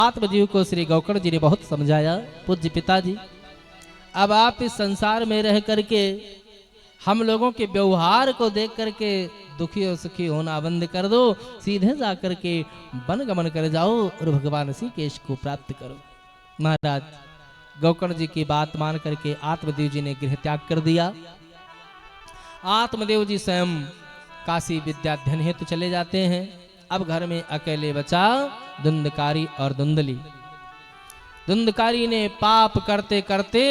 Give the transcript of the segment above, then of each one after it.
आत्मजीव को श्री गौकर्ण जी ने बहुत समझाया, पूज्य पिताजी अब आप इस संसार में रह करके हम लोगों के व्यवहार को देख करके दुखी और सुखी होना बंद कर दो, सीधे जा करके वन गमन कर जाओ और भगवान ऋषिकेश को प्राप्त करो। महाराज गौकर्ण जी की बात मान करके आत्मदेव जी ने गृह त्याग कर दिया। आत्मदेव जी स्वयं काशी विद्याध्ययन हेतु चले जाते हैं। अब घर में अकेले बचा धुंधकारी और धुंधली। धुंधकारी ने पाप करते करते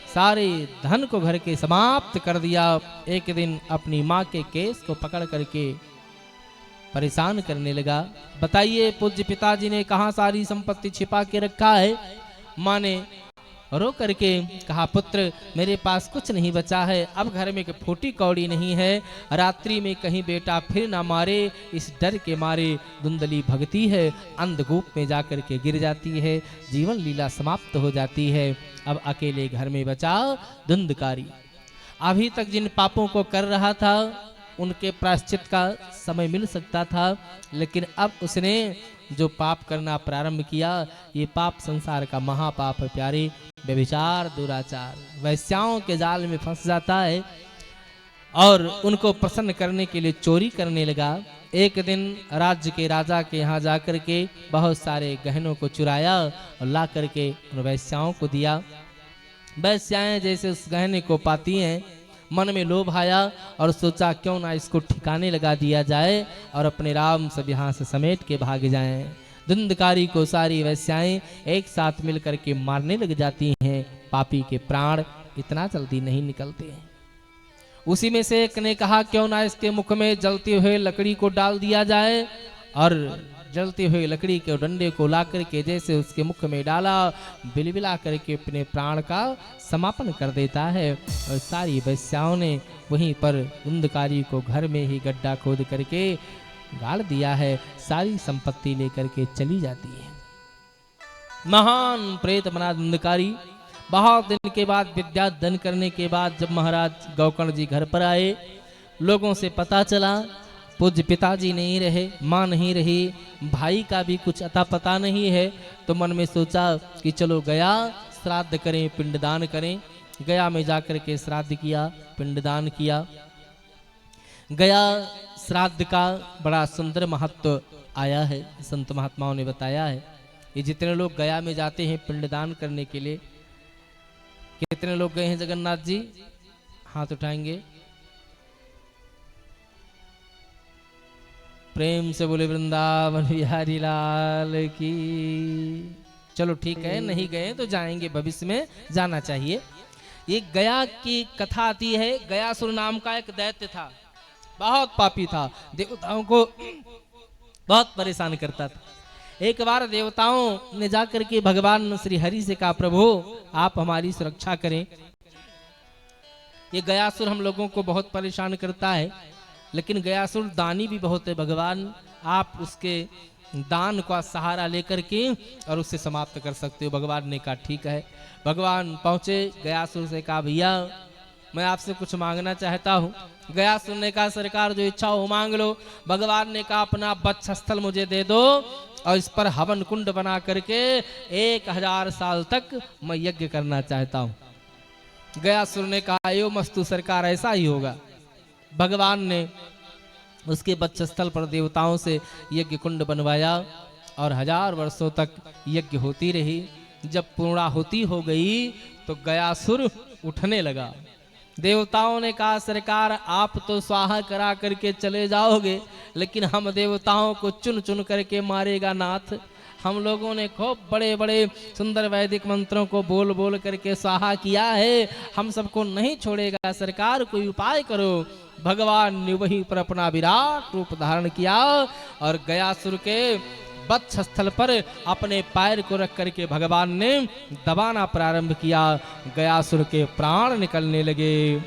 सारे धन को घर के समाप्त कर दिया। एक दिन अपनी माँ के केस को पकड़ करके परेशान करने लगा। बताइए पूज्य पिताजी ने कहाँ सारी संपत्ति छिपा के रखा है? माँ ने रो करके कहा, पुत्र मेरे पास कुछ नहीं बचा है, अब घर में फूटी कौड़ी नहीं है, रात्रि में कहीं बेटा फिर ना मारे इस डर के मारे धुंधली भगती है, अंधकूप में जाकर के गिर जाती है, जीवन लीला समाप्त हो जाती है। अब अकेले घर में बचा धुंधकारी। अभी तक जिन पापों को कर रहा था उनके प्रायश्चित का समय मिल सकता था, लेकिन अब उसने जो पाप करना प्रारंभ किया, ये पाप संसार का महापाप है प्यारे। व्यभिचार, दुराचार, वैश्याओं के जाल में फंस जाता है और उनको प्रसन्न करने के लिए चोरी करने लगा। एक दिन राज्य के राजा के यहाँ जाकर के बहुत सारे गहनों को चुराया और ला करके उन वैश्याओं को दिया। वैश्याएं जैसे उस गहने को पाती हैं, मन में लोभ आया और सोचा क्यों ना इसको ठिकाने लगा दिया जाए और अपने राम सब यहाँ से समेट के भाग जाएं। धुंधकारी को सारी वैश्याएं एक साथ मिलकर के मारने लग जाती हैं। पापी के प्राण इतना जल्दी नहीं निकलते हैं। उसी में से एक ने कहा क्यों ना इसके मुख में जलती हुई लकड़ी को डाल दिया जाए, और जलती हुई लकड़ी के डंडे को ला करके जैसे उसके मुख में डाला, बिलबिला करके अपने प्राण का समापन कर देता है। और सारी वैश्याओं ने वहीं पर धुंधकारी को घर में ही गड्ढा खोद करके गाड़ दिया है। सारी संपत्ति लेकर के चली जाती है। महान प्रेत बना धुंधकारी। बहुत दिन के बाद विद्याध्ययन करने के बाद जब महाराज गौकर्ण जी घर पर आए, लोगों से पता चला पूज्य पिताजी नहीं रहे, माँ नहीं रही, भाई का भी कुछ अता पता नहीं है, तो मन में सोचा कि चलो गया श्राद्ध करें, पिंडदान करें। गया में जाकर के श्राद्ध किया, पिंडदान किया। गया श्राद्ध का बड़ा सुंदर महत्व आया है, संत महात्माओं ने बताया है। ये जितने लोग गया में जाते हैं पिंडदान करने के लिए, कितने लोग गए हैं जगन्नाथ जी? हाथ उठाएंगे। प्रेम से बोले वृंदावन बिहारी लाल की। चलो ठीक है, नहीं गए तो जाएंगे, भविष्य में जाना चाहिए। ये गया की कथा आती है। गयासुर नाम का एक दैत्य था, बहुत पापी था, देवताओं को बहुत परेशान करता था। एक बार देवताओं ने जाकर के भगवान श्री हरि से कहा, प्रभु आप हमारी सुरक्षा करें, ये गयासुर हम लोगों को बहुत परेशान करता है, लेकिन गयासुर दानी भी बहुत है, भगवान आप उसके दान का सहारा लेकर के और उससे समाप्त कर सकते हो। भगवान ने कहा ठीक है। भगवान पहुंचे, गयासुर से कहा भैया मैं आपसे कुछ मांगना चाहता हूँ। गयासुर ने कहा सरकार जो इच्छा हो मांग लो। भगवान ने कहा अपना वक्षस्थल मुझे दे दो और इस पर हवन कुंड बना करके 1000 साल तक मैं यज्ञ करना चाहता हूँ। गयासुर ने कहा यो मस्तु सरकार, ऐसा ही होगा। भगवान ने उसके वक्षस्थल पर देवताओं से यज्ञ कुंड बनवाया और 1000 वर्षों तक यज्ञ होती रही। जब पूर्णाहुति हो गई तो गयासुर उठने लगा। देवताओं ने कहा सरकार आप तो स्वाहा करा करके चले जाओगे, लेकिन हम देवताओं को चुन चुन करके मारेगा नाथ। हम लोगों ने खूब बड़े बड़े सुंदर वैदिक मंत्रों को बोल बोल करके स्वाहा किया है, हम सबको नहीं छोड़ेगा, सरकार कोई उपाय करो। भगवान ने वहीं पर अपना विराट रूप धारण किया और गयासुर के वक्षस्थल पर अपने पैर को रख करके भगवान ने दबाना प्रारंभ किया। गयासुर के प्राण निकलने लगे,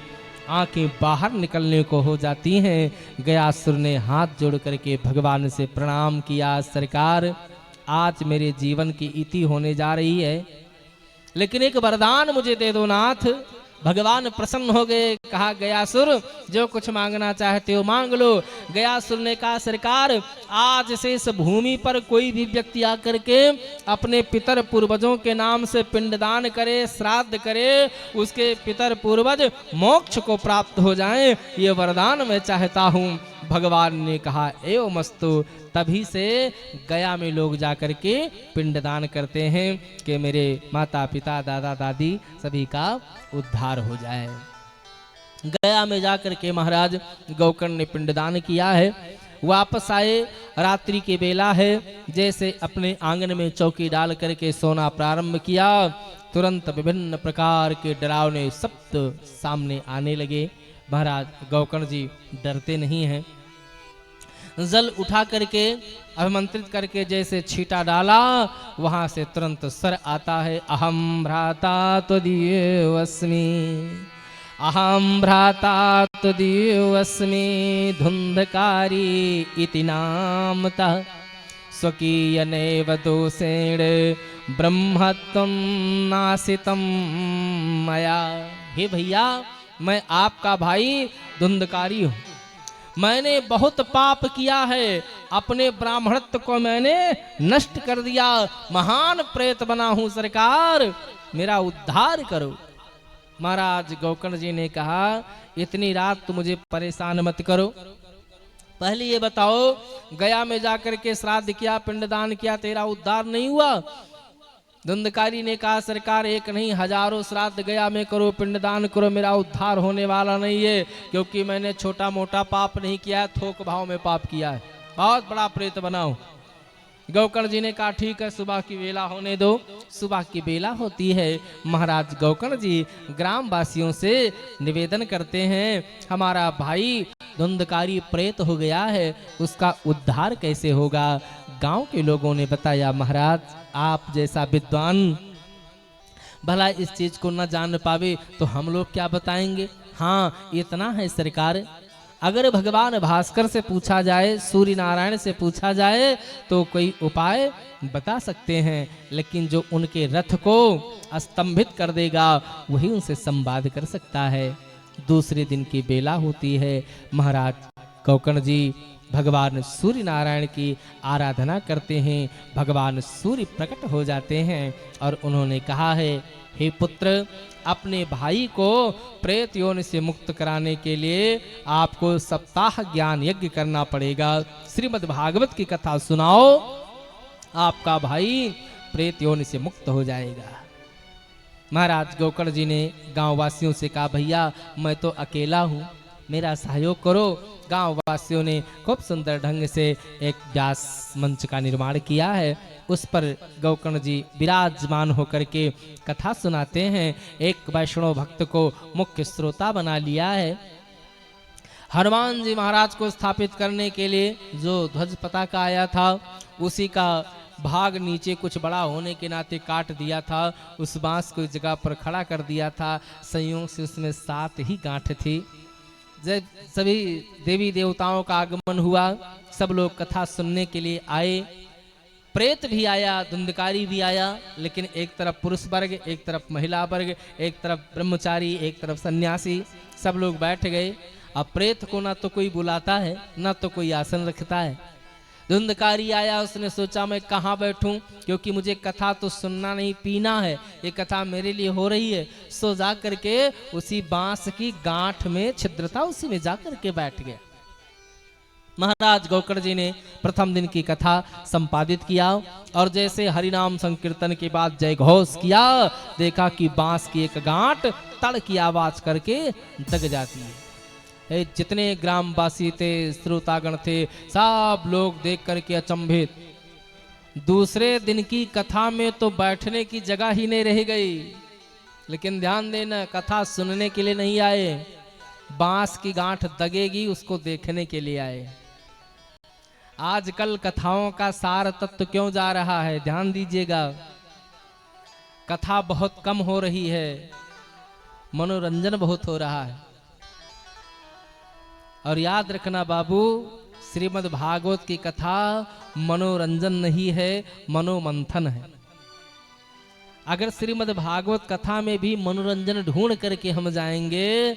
आंखें बाहर निकलने को हो जाती हैं। गयासुर ने हाथ जोड़ करके भगवान से प्रणाम किया, सरकार आज मेरे जीवन की इति होने जा रही है, लेकिन एक वरदान मुझे दे दो नाथ। भगवान प्रसन्न हो गए। कहा गयासुर जो कुछ मांगना चाहते हो मांग लो। गयासुर ने कहा सरकार आज से इस भूमि पर कोई भी व्यक्ति आकर के अपने पितर पूर्वजों के नाम से पिंडदान करे, श्राद्ध करे, उसके पितर पूर्वज मोक्ष को प्राप्त हो जाएं, ये वरदान मैं चाहता हूँ। भगवान ने कहा एवं मस्तु। तभी से गया में लोग जाकर के पिंडदान करते हैं कि मेरे माता पिता दादा दादी सभी का उद्धार हो जाए। गया में जाकर के महाराज गौकर्ण ने पिंडदान किया है। वापस आए, रात्रि की बेला है, जैसे अपने आंगन में चौकी डाल करके सोना प्रारंभ किया, तुरंत विभिन्न प्रकार के डरावने शब्द सामने आने लगे। महाराज गौकर्ण जी डरते नहीं हैं। जल उठा करके अभिमंत्रित करके जैसे छींटा डाला, वहां से तुरंत स्वर आता है अहम भ्राता त्वदीयोऽस्मि, अहम भ्राता त्वदीयोऽस्मि धुंधकारी इति नामतः स्वकीयनेव दोषेण ब्रह्मत्वं नासितं मया। हे भैया मैं आपका भाई धुंधकारी हूँ, मैंने बहुत पाप किया है, अपने ब्राह्मणत्व को मैंने नष्ट कर दिया, महान प्रेत बना हूं, सरकार मेरा उद्धार करो। महाराज गौकर्ण जी ने कहा इतनी रात तो मुझे परेशान मत करो, पहले ये बताओ गया में जाकर के श्राद्ध किया, पिंडदान किया, तेरा उद्धार नहीं हुआ? धुंधकारी ने कहा सरकार एक नहीं हजारों श्राद्ध गया में करो, पिंडदान करो, मेरा उद्धार होने वाला नहीं है, क्योंकि मैंने छोटा मोटा पाप नहीं किया है, थोक भाव में पाप किया है, बहुत बड़ा प्रेत बनाऊं। गौकर्ण जी ने कहा ठीक है सुबह की बेला होने दो। सुबह की बेला होती है, महाराज गौकर्ण जी ग्राम वासियों से निवेदन करते हैं हमारा भाई धुंधकारी प्रेत हो गया है, उसका उद्धार कैसे होगा? गांव के लोगों ने बताया महाराज आप जैसा विद्वान भला इस चीज को न जान पावे तो हम लोग क्या बताएंगे। हाँ इतना है सरकार, अगर भगवान भास्कर से पूछा जाए, सूर्य नारायण से पूछा जाए तो कोई उपाय बता सकते हैं, लेकिन जो उनके रथ को स्तंभित कर देगा वही उनसे संवाद कर सकता है। दूसरे दिन की बेला होती है, महाराज गौकर्ण जी भगवान सूर्य नारायण की आराधना करते हैं। भगवान सूर्य प्रकट हो जाते हैं और उन्होंने कहा है हे पुत्र अपने भाई को प्रेत योनि से मुक्त कराने के लिए आपको सप्ताह ज्ञान यज्ञ करना पड़ेगा, श्रीमद् भागवत की कथा सुनाओ, आपका भाई प्रेत योनि से मुक्त हो जाएगा। महाराज गौकर्ण जी ने गांव वासियों से कहा भैया मैं तो अकेला हूँ, मेरा सहयोग करो। गांव वासियों ने खूब सुंदर ढंग से एक व्यास मंच का निर्माण किया है, उस पर गौकर्ण जी विराजमान होकर के कथा सुनाते हैं। एक वैष्णव भक्त को मुख्य श्रोता बना लिया है। हनुमान जी महाराज को स्थापित करने के लिए जो ध्वज पताका आया था उसी का भाग नीचे कुछ बड़ा होने के नाते काट दिया था, उस बांस को जगह पर खड़ा कर दिया था। संयोग से उसमें 7 ही गांठ थी। जब सभी देवी देवताओं का आगमन हुआ, सब लोग कथा सुनने के लिए आए। प्रेत भी आया, धुंधकारी भी आया, लेकिन एक तरफ पुरुष वर्ग, एक तरफ महिला वर्ग, एक तरफ ब्रह्मचारी, एक तरफ सन्यासी, सब लोग बैठ गए। अब प्रेत को ना तो कोई बुलाता है ना तो कोई आसन रखता है। धुंधकारी आया, उसने सोचा मैं कहाँ बैठूं, क्योंकि मुझे कथा तो सुनना नहीं पीना है, ये कथा मेरे लिए हो रही है। सो जा करके उसी बांस की गांठ में छिद्र था, उसी में जा करके बैठ गया। महाराज गौकर्ण जी ने प्रथम दिन की कथा संपादित किया और जैसे हरिनाम संकीर्तन के बाद जय घोष किया, देखा कि बांस की एक गांठ तड़ की आवाज करके दग जाती है। जितने ग्रामवासी थे, श्रोतागण थे, सब लोग देख करके अचंभित। दूसरे दिन की कथा में तो बैठने की जगह ही नहीं रह गई, लेकिन ध्यान देना कथा सुनने के लिए नहीं आए, बांस की गांठ दगेगी उसको देखने के लिए आए। आजकल कथाओं का सार तत्व क्यों जा रहा है, ध्यान दीजिएगा। कथा बहुत कम हो रही है, मनोरंजन बहुत हो रहा है। और याद रखना बाबू, श्रीमद् भागवत की कथा मनोरंजन नहीं है, मनोमंथन है। अगर श्रीमद् भागवत कथा में भी मनोरंजन ढूंढ करके हम जाएंगे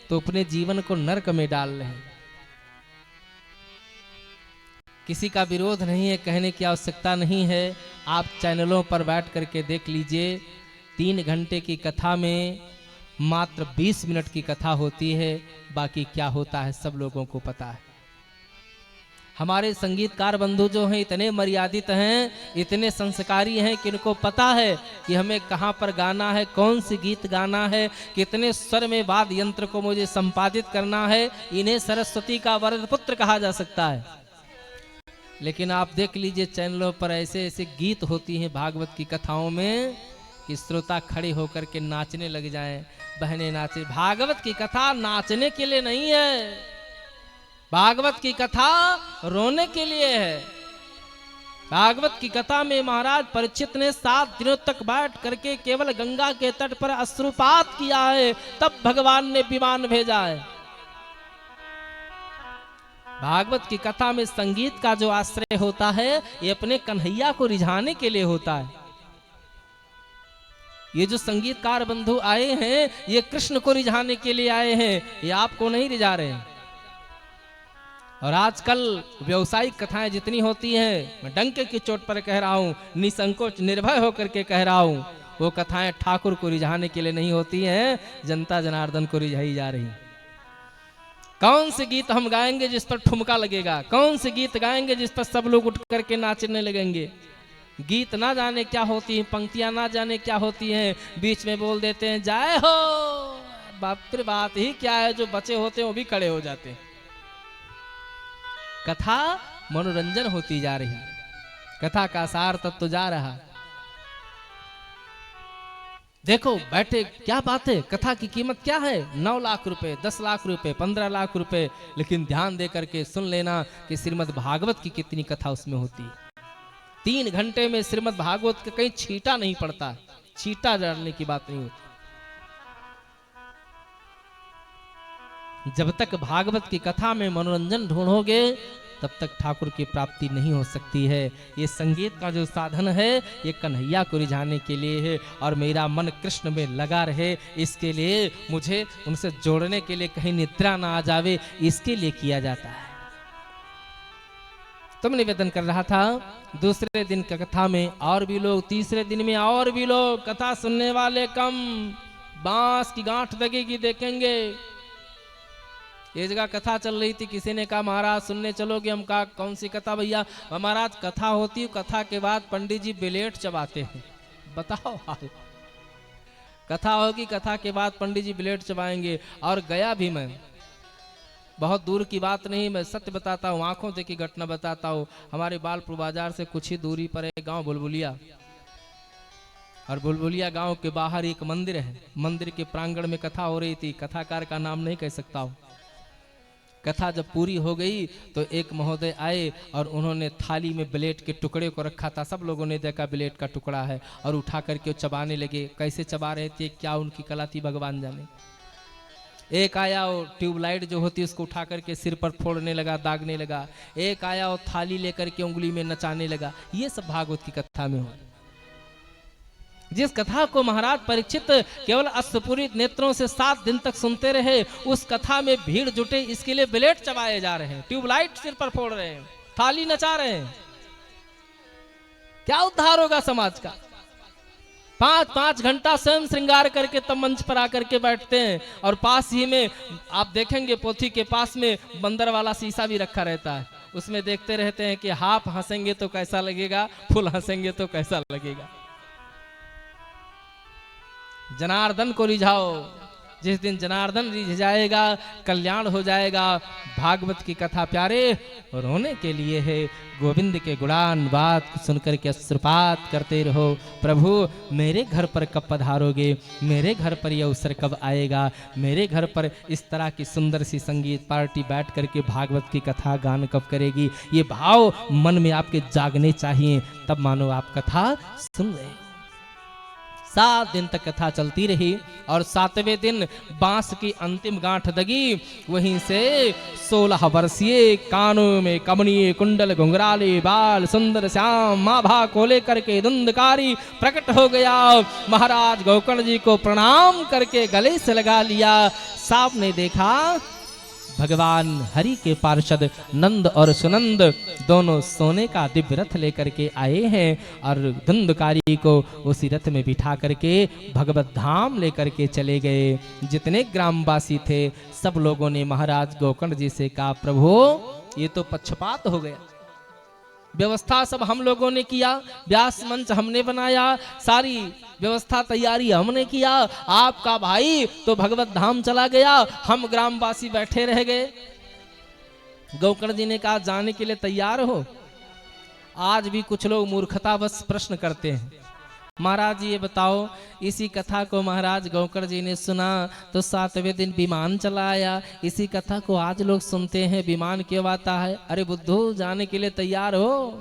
तो अपने जीवन को नरक में डाल रहे हैं। किसी का विरोध नहीं है, कहने की आवश्यकता नहीं है। आप चैनलों पर बैठ करके देख लीजिए, 3 घंटे की कथा में मात्र 20 मिनट की कथा होती है, बाकी क्या होता है सब लोगों को पता है। हमारे संगीतकार बंधु जो हैं इतने मर्यादित हैं, इतने संस्कारी हैं कि इनको पता है कि हमें कहाँ पर गाना है, कौन सी गीत गाना है, कितने स्वर में वाद यंत्र को मुझे संपादित करना है। इन्हें सरस्वती का वरद पुत्र कहा जा सकता है। लेकिन आप देख लीजिए चैनलों पर ऐसे ऐसे गीत होती हैं भागवत की कथाओं में कि श्रोता खड़े होकर के नाचने लग जाएं, बहनें नाचे। भागवत की कथा नाचने के लिए नहीं है, भागवत की कथा रोने के लिए है। भागवत की कथा में महाराज परीक्षित ने 7 दिनों तक बैठ करके केवल गंगा के तट पर अश्रुपात किया है, तब भगवान ने विमान भेजा है। भागवत की कथा में संगीत का जो आश्रय होता है ये अपने कन्हैया को रिझाने के लिए होता है। ये जो संगीतकार बंधु आए हैं ये कृष्ण को रिझाने के लिए आए हैं, ये आपको नहीं रिझा रहे हैं। और आजकल व्यवसायिक कथाएं जितनी होती हैं, मैं डंके की चोट पर कह रहा हूं, निसंकोच निर्भय होकर के कह रहा हूं, वो कथाएं ठाकुर को रिझाने के लिए नहीं होती हैं, जनता जनार्दन को रिझाई जा रही। कौन से गीत हम गाएंगे जिस पर ठुमका लगेगा, कौन से गीत गाएंगे जिस पर सब लोग उठ करके नाचने लगेंगे। गीत ना जाने क्या होती हैं, पंक्तियां ना जाने क्या होती हैं, बीच में बोल देते हैं जय हो, बाप रे बात ही क्या है, जो बचे होते हैं वो भी खड़े हो जाते हैं। कथा मनोरंजन होती जा रही, कथा का सार तब तो जा रहा। देखो बैठे, क्या बात है, कथा की कीमत क्या है, 9 लाख रुपए, 10 लाख रुपए, 15 लाख रुपए, लेकिन ध्यान दे करके सुन लेना कि श्रीमद् भागवत की कितनी कथा उसमें होती है। 3 घंटे में श्रीमद् भागवत का कहीं छींटा नहीं पड़ता, छींटा डालने की बात नहीं होती। जब तक भागवत की कथा में मनोरंजन ढूंढोगे तब तक ठाकुर की प्राप्ति नहीं हो सकती है। ये संगीत का जो साधन है ये कन्हैया को रिझाने के लिए है, और मेरा मन कृष्ण में लगा रहे इसके लिए, मुझे उनसे जोड़ने के लिए, कहीं निद्रा ना आ जावे इसके लिए किया जाता है। तुम निवेदन कर रहा था दूसरे दिन की कथा में और भी लोग, तीसरे दिन में और भी लोग, कथा सुनने वाले कम, बांस की गांठ लगेगी देखेंगे। ये जगह कथा चल रही थी, किसी ने कहा महाराज सुनने चलोगे, हम कहा कौन सी कथा भैया, महाराज कथा होती है, कथा के बाद पंडित जी ब्लेड चबाते हैं। बताओ हाल, कथा होगी, कथा के बाद पंडित जी ब्लेड चबाएंगे। और गया भी मैं, बहुत दूर की बात नहीं, मैं सत्य बताता हूँ, आंखों देखी घटना बताता हूँ। हमारे बालपुर बाजार से कुछ ही दूरी पर है गांव बुलबुलिया, और बुलबुलिया गांव के बाहर एक मंदिर है, मंदिर के प्रांगण में कथा हो रही थी। कथाकार का नाम नहीं कह सकता हूँ। कथा जब पूरी हो गई तो एक महोदय आए और उन्होंने थाली में ब्लेड के टुकड़े को रखा था। सब लोगों ने देखा ब्लेड का टुकड़ा है, और उठा करके चबाने लगे। कैसे चबा रहे थे, क्या उनकी कला थी भगवान जाने। एक आया वो ट्यूबलाइट जो होती है उसको उठा करके सिर पर फोड़ने लगा, दागने लगा। एक आया वो थाली लेकर के उंगली में नचाने लगा। ये सब भागवत की कथा में हो। जिस कथा को महाराज परीक्षित केवल अश्वपूरित नेत्रों से 7 दिन तक सुनते रहे, उस कथा में भीड़ जुटे, इसके लिए ब्लेड चबाए जा रहे हैं, ट्यूबलाइट सिर पर फोड़ रहे हैं, थाली नचा रहे हैं। क्या उद्धार होगा समाज का। 5-5 घंटा स्वयं श्रृंगार करके तब मंच पर आकर के बैठते हैं, और पास ही में आप देखेंगे पोथी के पास में बंदर वाला शीशा भी रखा रहता है। उसमें देखते रहते हैं कि हाफ हंसेंगे तो कैसा लगेगा, फुल हंसेंगे तो कैसा लगेगा। जनार्दन को रिझाओ, जिस दिन जनार्दन रिझ जाएगा कल्याण हो जाएगा। भागवत की कथा प्यारे रोने के लिए है। गोविंद के गुणान बात सुनकर के अश्रुपात करते रहो। प्रभु मेरे घर पर कब पधारोगे, मेरे घर पर यह अवसर कब आएगा, मेरे घर पर इस तरह की सुंदर सी संगीत पार्टी बैठ करके भागवत की कथा गान कब करेगी। ये भाव मन में आपके जागने चाहिए, तब मानो आप कथा सुन रहे। 7 दिन तक कथा चलती रही और 7वें दिन बांस की अंतिम गांठ दगी। वहीं से 16 वर्षीय कानों में कमनीय कुंडल घुंघराले बाल सुंदर श्याम माभा को लेकर के धुंधकारी प्रकट हो गया। महाराज गोकर्ण जी को प्रणाम करके गले से लगा लिया। साहब ने देखा भगवान हरि के पार्षद नंद और सुनंद दोनों सोने का दिव्य रथ लेकर के आए हैं और धुंधकारी को उसी रथ में बिठा करके भगवत धाम लेकर के चले गए। जितने ग्रामवासी थे सब लोगों ने महाराज गोकर्ण जी से कहा, प्रभु ये तो पक्षपात हो गया। व्यवस्था सब हम लोगों ने किया, व्यास मंच हमने बनाया, सारी व्यवस्था तैयारी हमने किया, आपका भाई तो भगवत धाम चला गया, हम ग्रामवासी बैठे रह गए। गोकर्ण जी ने कहा, जाने के लिए तैयार हो? आज भी कुछ लोग मूर्खतावश प्रश्न करते हैं। महाराज ये बताओ, इसी कथा को महाराज गोकर्ण जी ने सुना तो 7वें दिन विमान चला आया। इसी कथा को आज लोग सुनते हैं, विमान क्यों आता है? अरे बुद्धू, जाने के लिए तैयार हो?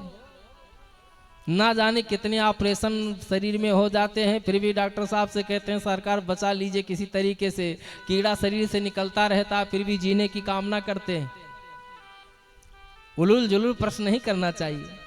ना जाने कितने ऑपरेशन शरीर में हो जाते हैं, फिर भी डॉक्टर साहब से कहते हैं सरकार बचा लीजिए किसी तरीके से, कीड़ा शरीर से निकलता रहता है, फिर भी जीने की कामना करते हैं। उलूल जुलूल प्रश्न नहीं करना चाहिए।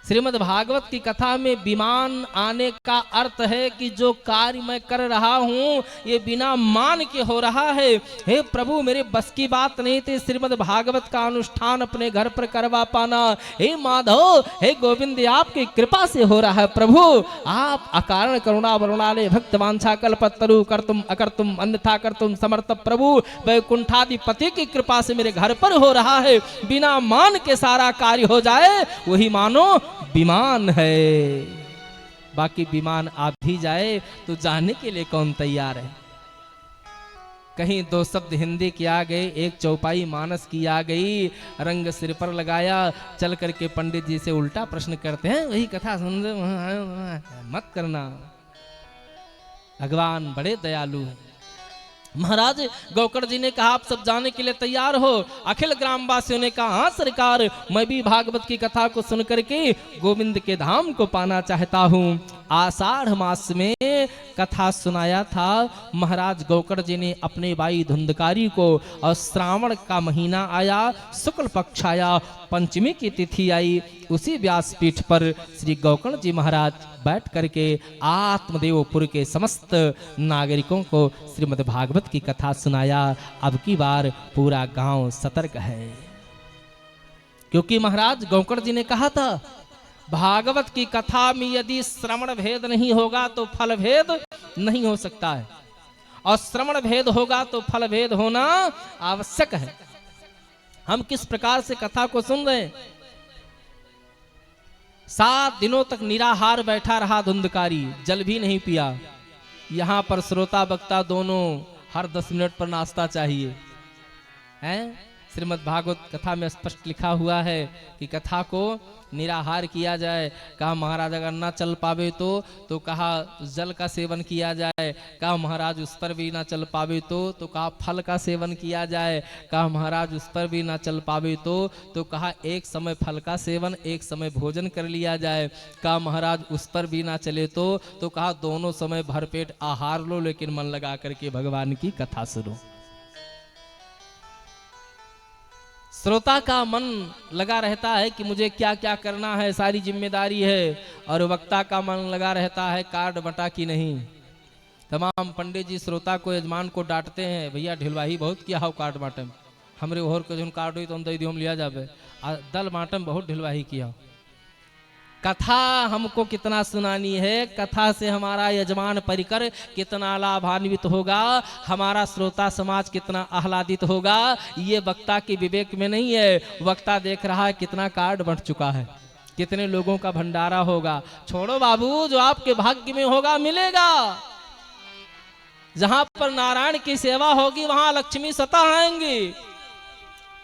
श्रीमद् भागवत की कथा में विमान आने का अर्थ है कि जो कार्य मैं कर रहा हूँ ये बिना मान के हो रहा है। हे प्रभु, मेरे बस की बात नहीं थी श्रीमद् भागवत का अनुष्ठान अपने घर पर करवा पाना। हे माधव, हे गोविंद, आपकी कृपा से हो रहा है। प्रभु आप अकारण करुणा वरुणालय भक्त वांछा कल्पतरु कर्तुम अकर्तुम अन्यथा कर्तुम समर्थ प्रभु वैकुंठाधिपति की कृपा से मेरे घर पर हो रहा है। बिना मान के सारा कार्य हो जाए वही मानो विमान है। बाकी विमान आ भी जाए तो जाने के लिए कौन तैयार है? कहीं 2 शब्द हिंदी की आ गए, एक चौपाई मानस की आ गई, रंग सिर पर लगाया, चल करके पंडित जी से उल्टा प्रश्न करते हैं, वही कथा सुन मत करना। भगवान बड़े दयालु हैं। महाराज गोकर्ण जी ने कहा, आप सब जाने के लिए तैयार हो? अखिल ग्रामवासियों ने कहा, हाँ सरकार, मैं भी भागवत की कथा को सुन करके गोविंद के धाम को पाना चाहता हूँ। आषाढ़ मास में कथा सुनाया था महाराज गोकर्ण जी ने अपने भाई धुंधकारी को, और श्रावण का महीना आया, शुक्ल पक्ष आया, पंचमी की तिथि आई। उसी व्यासपीठ पर श्री गोकर्ण जी महाराज बैठ करके आत्मदेवपुर के समस्त नागरिकों को श्रीमद् भागवत की कथा सुनाया। अब की बार पूरा गांव सतर्क है, क्योंकि महाराज गोकर्ण जी ने कहा था भागवत की कथा में यदि श्रवण भेद नहीं होगा तो फल भेद नहीं हो सकता है, और श्रवण भेद होगा तो फल भेद होना आवश्यक है। हम किस प्रकार से कथा को सुन रहे हैं? 7 दिनों तक निराहार बैठा रहा धुंधकारी, जल भी नहीं पिया। यहां पर श्रोता वक्ता दोनों हर 10 मिनट पर नाश्ता चाहिए हैं। श्रीमद् भागवत कथा में स्पष्ट लिखा हुआ है कि कथा को निराहार किया जाए। कहा महाराज अगर ना चल पावे तो कहा जल का सेवन किया जाए। कहा महाराज उस पर भी ना चल पावे तो कहा फल का सेवन किया जाए। कहा महाराज उस पर भी ना चल पावे तो कहा एक समय फल का सेवन, एक समय भोजन कर लिया जाए। कहा महाराज उस पर भी ना चले तो कहा दोनों समय भरपेट आहार लो, लेकिन मन लगा करके भगवान की कथा सुनो। श्रोता का मन लगा रहता है कि मुझे क्या क्या करना है, सारी जिम्मेदारी है, और वक्ता का मन लगा रहता है कार्ड बटा कि नहीं। तमाम पंडित जी श्रोता को यजमान को डांटते हैं, भैया ढिलवाही बहुत किया हो कार्ड बांटम, हमरे ओहर के जो कार्ड हुई तो हम दे दियो हम लिया जाबे, दल बांटम बहुत ढिलवाही किया। कथा हमको कितना सुनानी है, कथा से हमारा यजमान परिकर कितना लाभान्वित होगा, हमारा श्रोता समाज कितना आह्लादित होगा, ये वक्ता के विवेक में नहीं है। वक्ता देख रहा है कितना कार्ड बंट चुका है, कितने लोगों का भंडारा होगा। छोड़ो बाबू, जो आपके भाग्य में होगा मिलेगा। जहां पर नारायण की सेवा होगी वहां लक्ष्मी स्वतः आएंगी,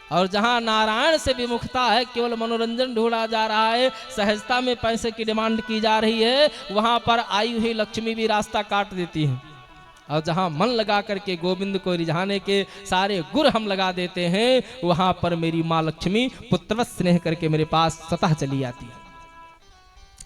और जहां नारायण से विमुखता है, केवल मनोरंजन ढूंढा जा रहा है, सहजता में पैसे की डिमांड की जा रही है, वहां पर आई हुई लक्ष्मी भी रास्ता काट देती है। और जहां मन लगा करके गोविंद को रिझाने के सारे गुर हम लगा देते हैं, वहां पर मेरी माँ लक्ष्मी पुत्रवत स्नेह करके मेरे पास स्वतः चली आती है।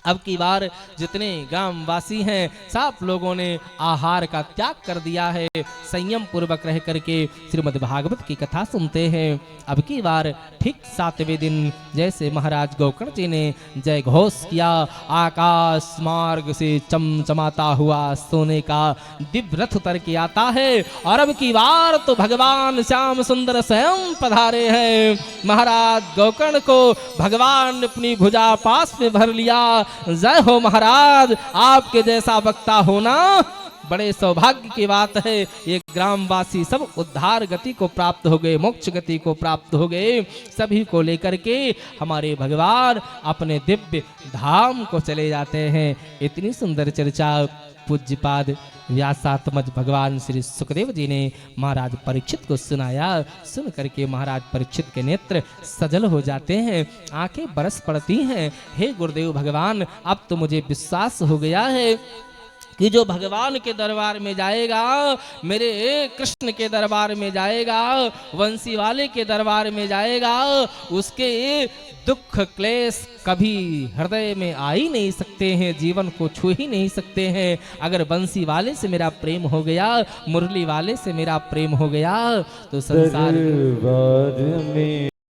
अब की बार जितने ग्रामवासी हैं सब लोगों ने आहार का त्याग कर दिया है, संयम पूर्वक रह करके श्रीमद् भागवत की कथा सुनते हैं। अब की बार ठीक 7वें दिन जैसे महाराज गोकर्ण जी ने जय घोष किया, आकाश मार्ग से चमचमाता हुआ सोने का दिव्य रथ उतर के आता है और अब की बार तो भगवान श्याम सुंदर स्वयं पधारे हैं। महाराज गोकर्ण को भगवान ने अपनी भुजा पास में भर लिया। जय हो महाराज, आपके जैसा वक्ता होना बड़े सौभाग्य की बात है। ये ग्रामवासी सब उद्धार गति को प्राप्त हो गए, मोक्ष गति को प्राप्त हो गए। सभी को लेकर के हमारे भगवान अपने दिव्य धाम को चले जाते हैं। इतनी सुंदर चर्चा पूज्यपाद व्यासात्मज भगवान श्री सुखदेव जी ने महाराज परीक्षित को सुनाया। सुन करके महाराज परीक्षित के नेत्र सजल हो जाते हैं, आंखें बरस पड़ती हैं। हे गुरुदेव भगवान, अब तो मुझे विश्वास हो गया है कि जो भगवान के दरबार में जाएगा, मेरे कृष्ण के दरबार में जाएगा, वंशी वाले के दरबार में जाएगा, उसके दुख क्लेश कभी हृदय में आ ही नहीं सकते हैं, जीवन को छू ही नहीं सकते हैं। अगर बंसी वाले से मेरा प्रेम हो गया, मुरली वाले से मेरा प्रेम हो गया, तो संसार दरबार में